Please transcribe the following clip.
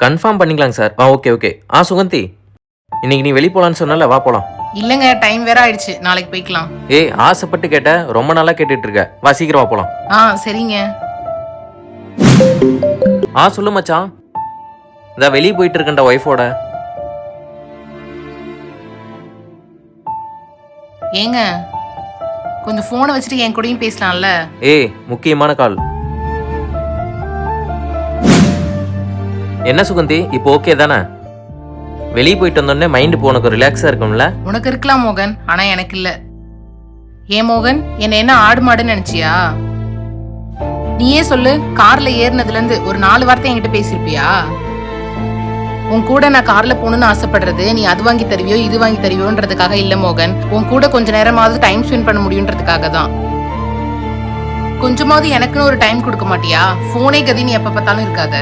Confirm பண்ணிக்கலாங்க sir. Okay okay. Suganthi, இன்னைக்கு நீ வெளியே போலான்னு சொன்னல, வா போலாம். இல்லங்க, டைம் வேற ஆயிடுச்சு, நாளைக்கு போய்க்கலாம். ஆசைப்பட்டு கேட்ட, ரொம்ப நாளா கேட்டுட்டு இருக்க. வா சீக்கிரம் வா போலாம். சரிங்க. சொல்லு மச்சான். இந்த வெளியே போயிட்டு இருக்கேன்டா ஒய்ஃபோட. ஏங்க, கொஞ்சம் போனை வச்சுட்டு என் கூடயும் பேசலாம்ல? முக்கியமான கால். என்ன சுகந்தி, இப்போ ஓகே தானே? வெளியே போயிட்டு வந்தோடனே மைண்ட் உனக்கு ரிலாக்ஸா இருக்கும்ல? உனக்கு இருக்கலாம் மோகன், ஆனா எனக்கு இல்ல. ஏன் மோகன், என்ன ஆடு மாடுன்னு நினைச்சியா? நீயே சொல்லு, கார்ல ஏறினதுல இருந்து ஒரு 4 வார்த்தை என்கிட்ட பேசிருப்பியா? உன் கூட நான் கார்ல போகணும்னு ஆசைப்படுறது நீ அது வாங்கி தருவியோ இது வாங்கி தருவியோன்றதுக்காக இல்ல மோகன். உன் கூட கொஞ்ச நேரமாவது டைம் ஸ்பெண்ட் பண்ண முடியுன்றதுக்காக தான். கொஞ்சமாவது எனக்குன்னு ஒரு டைம் கொடுக்க மாட்டியா? போனே கதி நீ எப்ப பார்த்தாலும் இருக்காத.